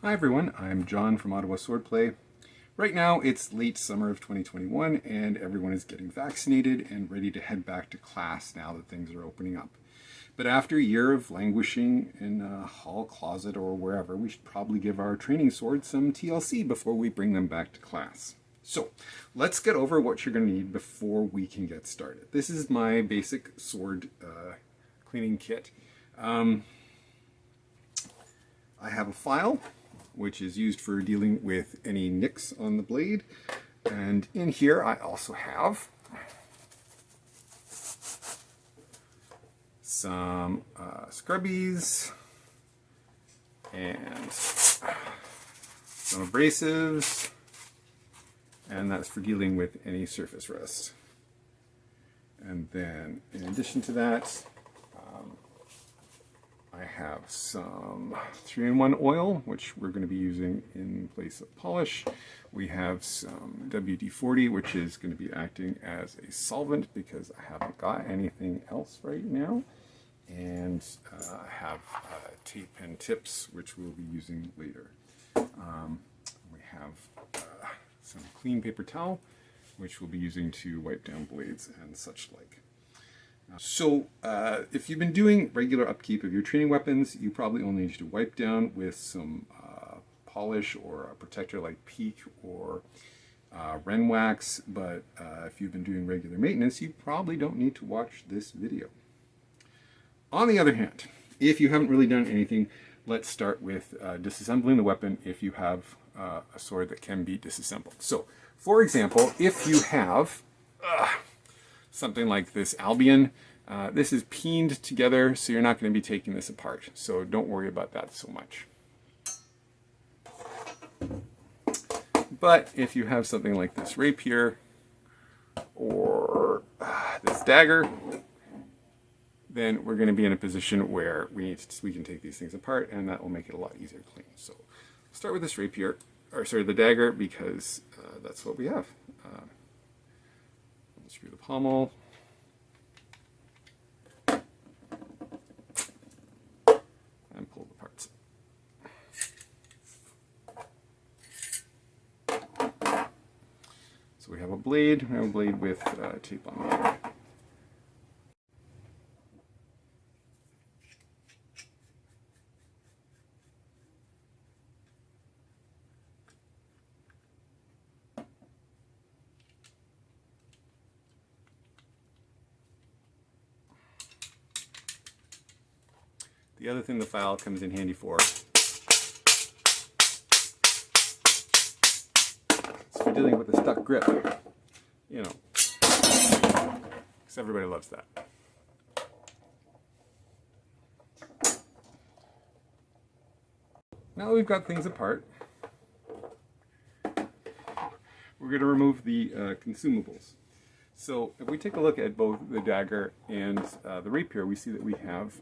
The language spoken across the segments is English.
Hi everyone, I'm John from Ottawa Swordplay. Right now it's late summer of 2021 and everyone is getting vaccinated and ready to head back to class now that things are opening up. But after a year of languishing in a hall closet or wherever, we should probably give our training swords some TLC before we bring them back to class. So let's get over what you're going to need before we can get started. This is my basic sword cleaning kit. I have a file, which is used for dealing with any nicks on the blade. And in here I also have some scrubbies and some abrasives, and that's for dealing with any surface rust. And then in addition to that, I have some 3-in-1 oil, which we're going to be using in place of polish. We have some WD-40, which is going to be acting as a solvent because I haven't got anything else right now. And I have tape and tips, which we'll be using later. We have some clean paper towel, which we'll be using to wipe down blades and such like. So if you've been doing regular upkeep of your training weapons, you probably only need to wipe down with some polish or a protector like Peak or Ren Wax, but if you've been doing regular maintenance, you probably don't need to watch this video. On the other hand, if you haven't really done anything, let's start with disassembling the weapon if you have a sword that can be disassembled. So, for example, if you have something like this Albion, this is peened together, so you're not going to be taking this apart. So don't worry about that so much. But if you have something like this rapier or this dagger, then we're going to be in a position where we can take these things apart, and that will make it a lot easier to clean. So we'll start with this rapier, or sorry, the dagger, because that's what we have. Screw the pommel. And pull the parts. So we have a blade. We have a blade with tape on the end. The other thing the file comes in handy for is for dealing with a stuck grip. You know, because everybody loves that. Now that we've got things apart, we're going to remove the consumables. So if we take a look at both the dagger and the rapier, we see that we have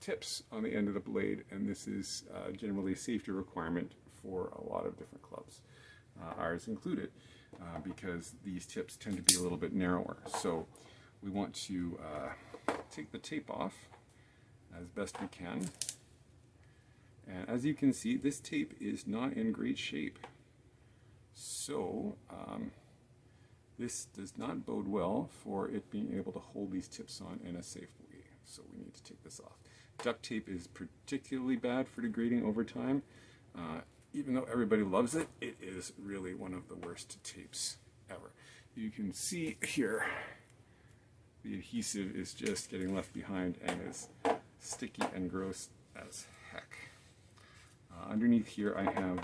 tips on the end of the blade, and this is generally a safety requirement for a lot of different clubs, ours included, because these tips tend to be a little bit narrower. So we want to take the tape off as best we can, and as you can see, this tape is not in great shape, so this does not bode well for it being able to hold these tips on in a safe way, so we need to take this off. Duct tape is particularly bad for degrading over time. Even though everybody loves it, it is really one of the worst tapes ever. You can see here the adhesive is just getting left behind and is sticky and gross as heck. Underneath here I have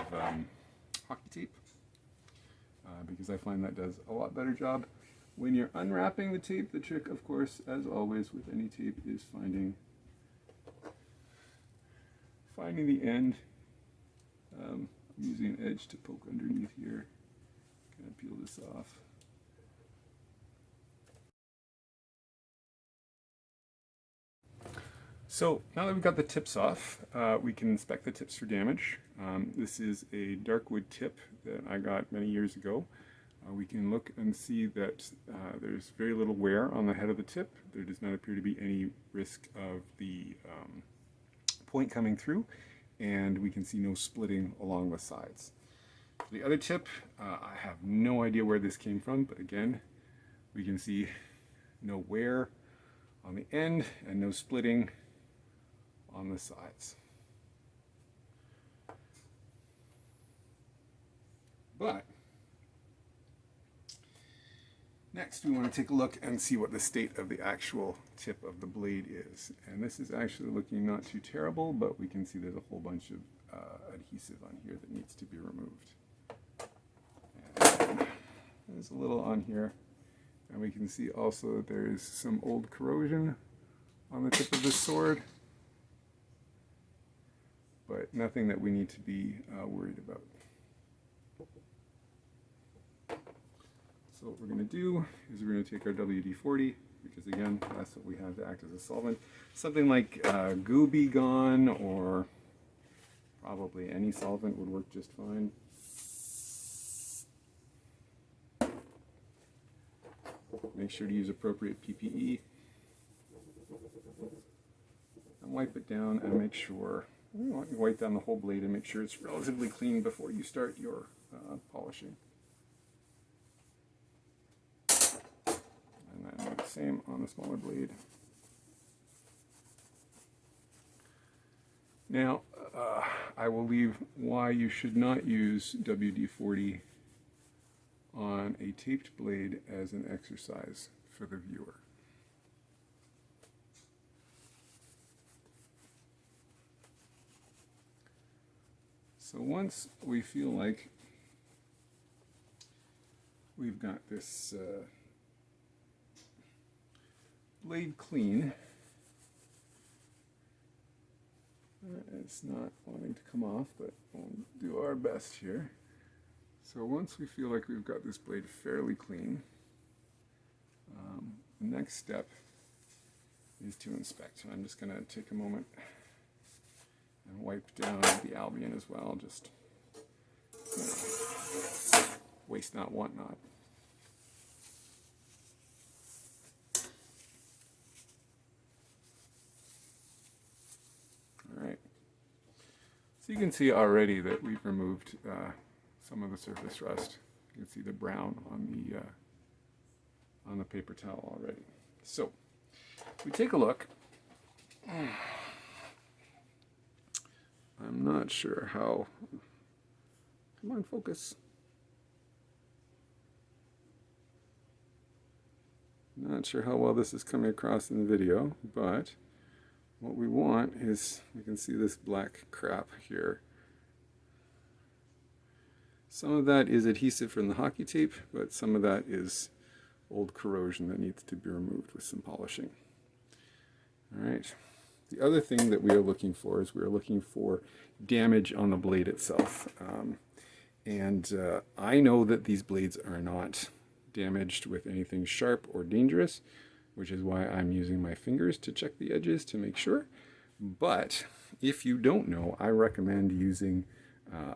hockey tape because I find that does a lot better job. When you're unwrapping the tape, the trick, of course, as always with any tape, is finding the end. I'm using an edge to poke underneath here. Kind of peel this off. So now that we've got the tips off, we can inspect the tips for damage. This is a dark wood tip that I got many years ago. We can look and see that there's very little wear on the head of the tip. There does not appear to be any risk of the point coming through, and we can see no splitting along the sides. The other tip, I have no idea where this came from, but again, we can see no wear on the end and no splitting on the sides. But next we want to take a look and see what the state of the actual tip of the blade is. And this is actually looking not too terrible, but we can see there's a whole bunch of adhesive on here that needs to be removed. And there's a little on here, and we can see also that there is some old corrosion on the tip of the sword, but nothing that we need to be worried about. So what we're going to do is we're going to take our WD-40, because again, that's what we have to act as a solvent. Something like Gooby Gone, or probably any solvent would work just fine. Make sure to use appropriate PPE. And wipe it down and make sure, you wipe down the whole blade and make sure it's relatively clean before you start your polishing. And then do the same on the smaller blade. Now, I will leave why you should not use WD-40 on a taped blade as an exercise for the viewer. So once we feel like we've got this blade clean, it's not wanting to come off, but we'll do our best here. So once we feel like we've got this blade fairly clean, the next step is to inspect. I'm just going to take a moment and wipe down the Albion as well, just, you know, waste not, want not. Alright, so you can see already that we've removed some of the surface rust. You can see the brown on the paper towel already. So, if we take a look, I'm not sure how, come on, focus. Not sure how well this is coming across in the video, but what we want is, we can see this black crap here. Some of that is adhesive from the hockey tape, but some of that is old corrosion that needs to be removed with some polishing. Alright, the other thing that we are looking for is we are looking for damage on the blade itself. I know that these blades are not damaged with anything sharp or dangerous, which is why I'm using my fingers to check the edges to make sure. But if you don't know, I recommend using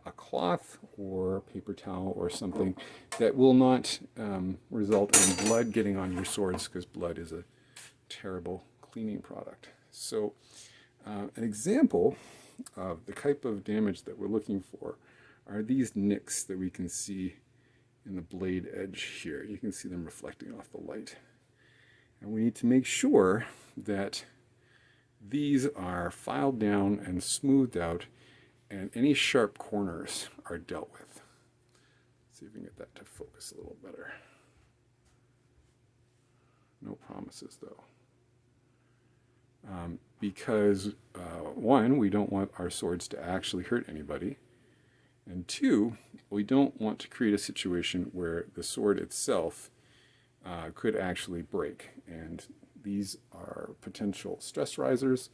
a cloth or paper towel or something that will not result in blood getting on your swords, because blood is a terrible cleaning product. So an example of the type of damage that we're looking for are these nicks that we can see in the blade edge here. You can see them reflecting off the light. And we need to make sure that these are filed down and smoothed out, and any sharp corners are dealt with. Let's see if we can get that to focus a little better. No promises though. Because one, we don't want our swords to actually hurt anybody, and two, we don't want to create a situation where the sword itself could actually break, and these are potential stress risers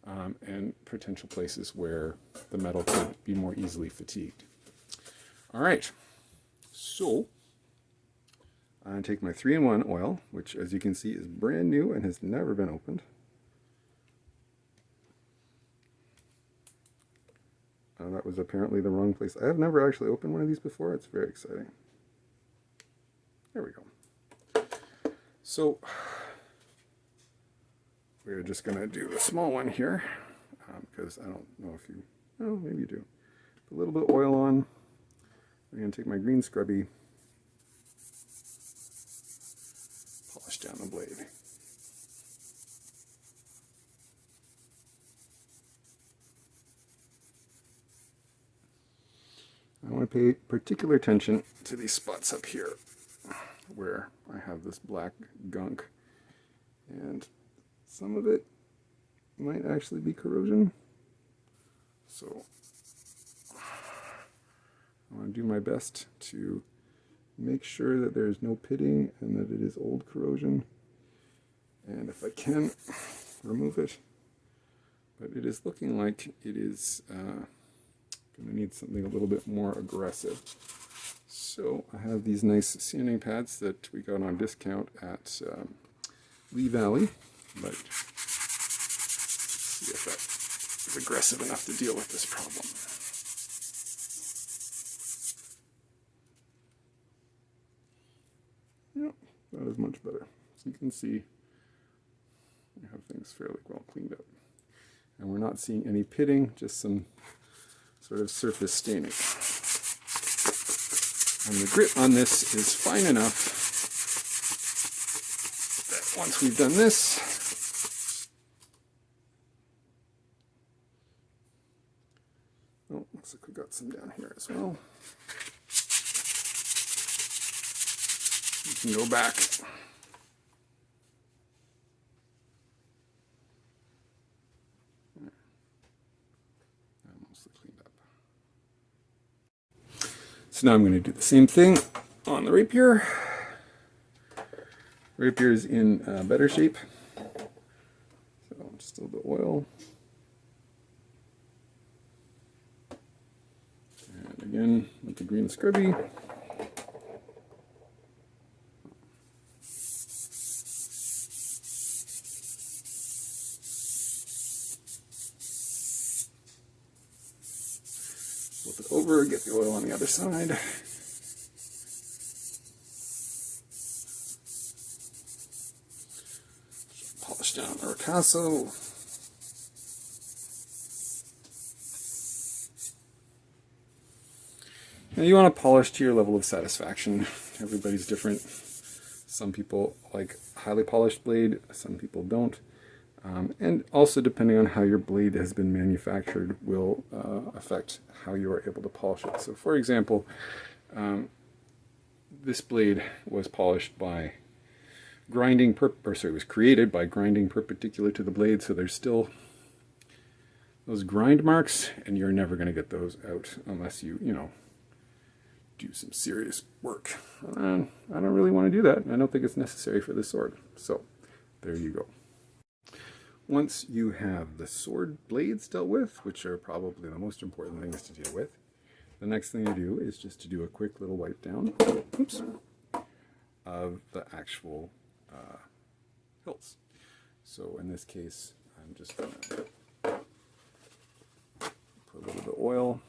and potential places where the metal could be more easily fatigued. Alright, so I'm going to take my 3-in-1 oil, which as you can see is brand new and has never been opened. That was apparently the wrong place. I have never actually opened one of these before. It's very exciting. There we go. So we're just going to do a small one here, because I don't know if you, Oh, maybe you do. Put a little bit of oil on. I'm going to take my green scrubby, polish down the blade. I want to pay particular attention to these spots up here where I have this black gunk, and some of it might actually be corrosion. So I want to do my best to make sure that there is no pitting and that it is old corrosion, and if I can, remove it. But it is looking like it is going to need something a little bit more aggressive. So I have these nice sanding pads that we got on discount at Lee Valley, but see if that is aggressive enough to deal with this problem. Yep, that is much better. So you can see we have things fairly well cleaned up. And we're not seeing any pitting, just some sort of surface staining. And the grit on this is fine enough that once we've done this, oh, looks like we got some down here as well. You can go back. Mostly cleaned up. So now I'm going to do the same thing on the rapier. Rapier is in better shape. So just a little bit of oil. And again, with the green scrubby. Flip it over, get the oil on the other side. Polish down the ricasso. Now you want to polish to your level of satisfaction. Everybody's different. Some people like highly polished blade, some people don't. And also depending on how your blade has been manufactured will affect how you are able to polish it. So for example, this blade was polished by grinding, it was created by grinding perpendicular to the blade, so there's still those grind marks, and you're never going to get those out unless you do some serious work. And I don't really want to do that. I don't think it's necessary for this sword. So there you go. Once you have the sword blades dealt with, which are probably the most important things to deal with, the next thing to do is just to do a quick little wipe down, oops, of the actual hilts. So in this case, I'm just going to put a little bit of oil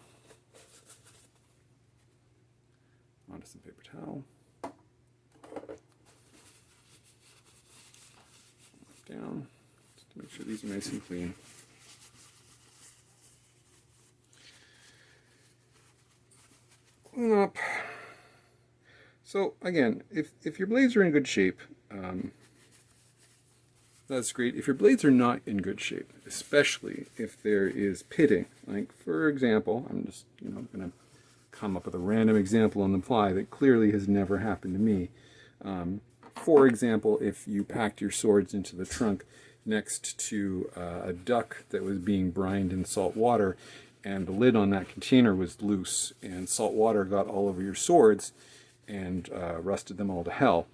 onto some paper towel, wipe down. To make sure these are nice and clean. Clean up. So again, if your blades are in good shape, that's great. If your blades are not in good shape, especially if there is pitting, like for example, I'm just going to come up with a random example on the fly that clearly has never happened to me. For example, if you packed your swords into the trunk next to a duck that was being brined in salt water, and the lid on that container was loose, and salt water got all over your swords and rusted them all to hell.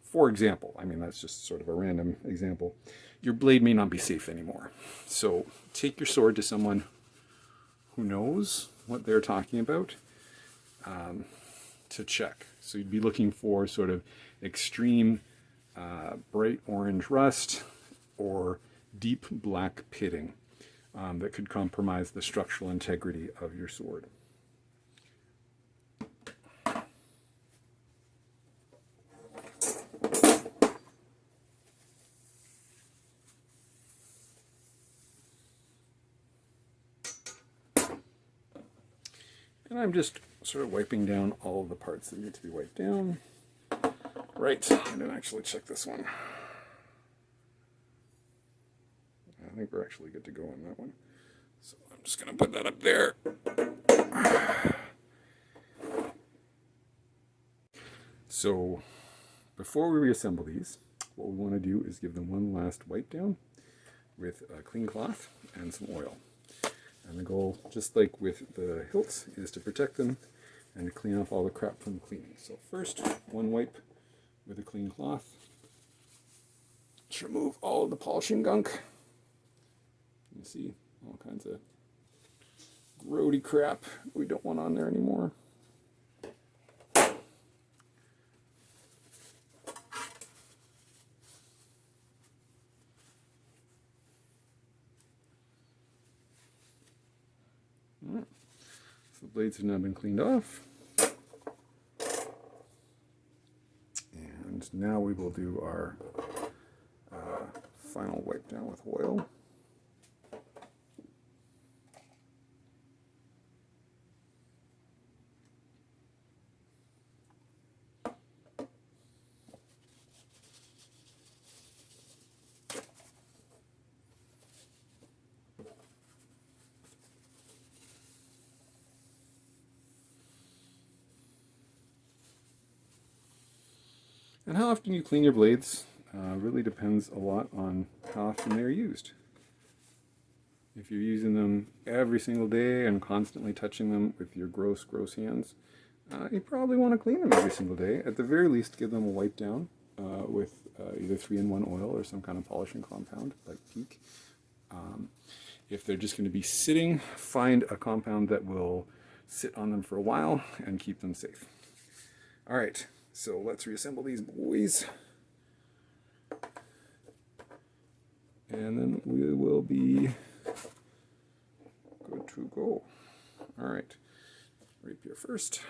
For example, I mean, that's just sort of a random example. Your blade may not be safe anymore. So take your sword to someone who knows what they're talking about to check. So you'd be looking for sort of extreme bright orange rust or deep black pitting that could compromise the structural integrity of your sword. And I'm just sort of wiping down all of the parts that need to be wiped down. Right, I didn't actually check this one. I think we're actually good to go on that one. So I'm just going to put that up there. So before we reassemble these, what we want to do is give them one last wipe down with a clean cloth and some oil. And the goal, just like with the hilts, is to protect them and to clean off all the crap from cleaning. So first, one wipe with a clean cloth. Just remove all of the polishing gunk. You see all kinds of grody crap we don't want on there anymore. So the blades have now been cleaned off. And now we will do our final wipe down with oil. And how often you clean your blades really depends a lot on how often they're used. If you're using them every single day and constantly touching them with your gross hands, you probably want to clean them every single day. At the very least, give them a wipe down with either 3-in-1 oil or some kind of polishing compound like Peak. If they're just going to be sitting, find a compound that will sit on them for a while and keep them safe. All right. So let's reassemble these boys. And then we will be good to go. All right, rapier first.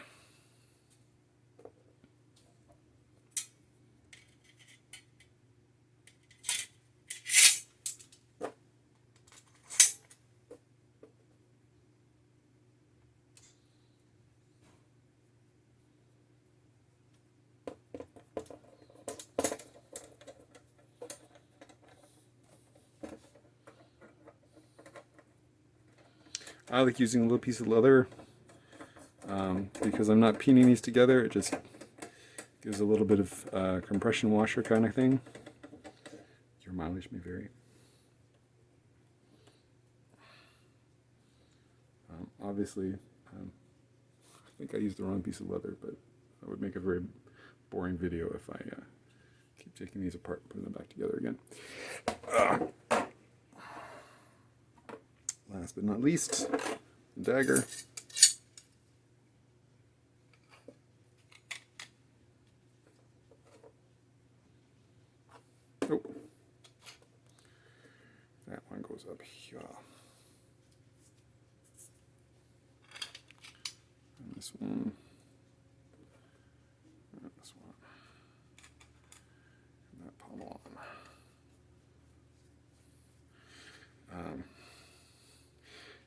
I like using a little piece of leather because I'm not pining these together. It just gives a little bit of compression washer kind of thing. Your mileage may vary. Obviously, I think I used the wrong piece of leather, but that would make a very boring video if I keep taking these apart and putting them back together again. Last but not least, the dagger. Oh, that one goes up here. And this one. And this one. And that pommel on.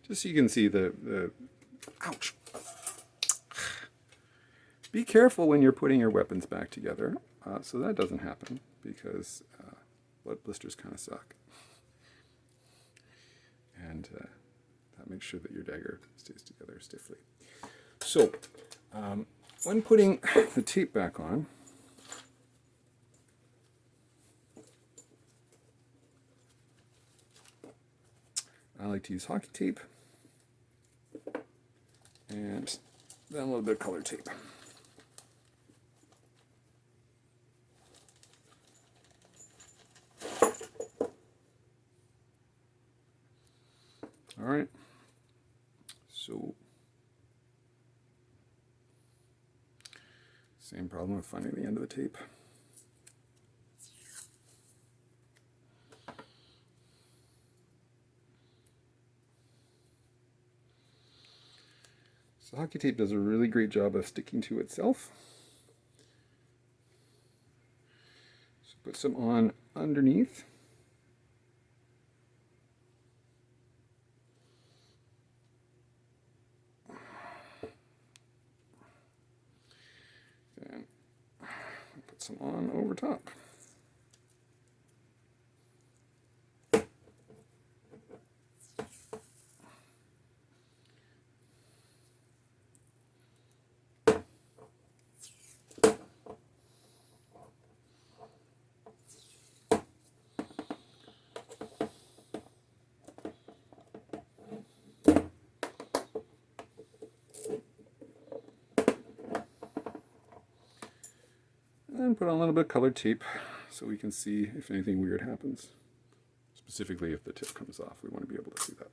Just so you can see the ouch. Be careful when you're putting your weapons back together so that doesn't happen, because blood blisters kind of suck. And that makes sure that your dagger stays together stiffly. So when putting the tape back on, I like to use hockey tape and then a little bit of colored tape. All right, so same problem with finding the end of the tape. So hockey tape does a really great job of sticking to itself. So put some on underneath. put some on over top. And put on a little bit of colored tape so we can see if anything weird happens. Specifically if the tip comes off, we want to be able to see that.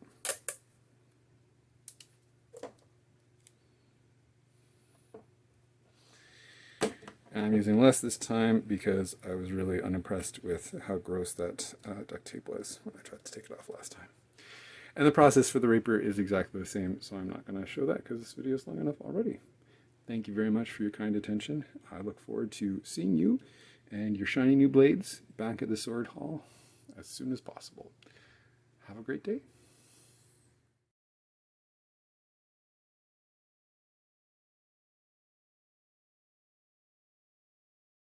And I'm using less this time because I was really unimpressed with how gross that duct tape was when I tried to take it off last time. And the process for the rapier is exactly the same, so I'm not going to show that because this video is long enough already. Thank you very much for your kind attention. I look forward to seeing you and your shiny new blades back at the sword hall as soon as possible. Have a great day.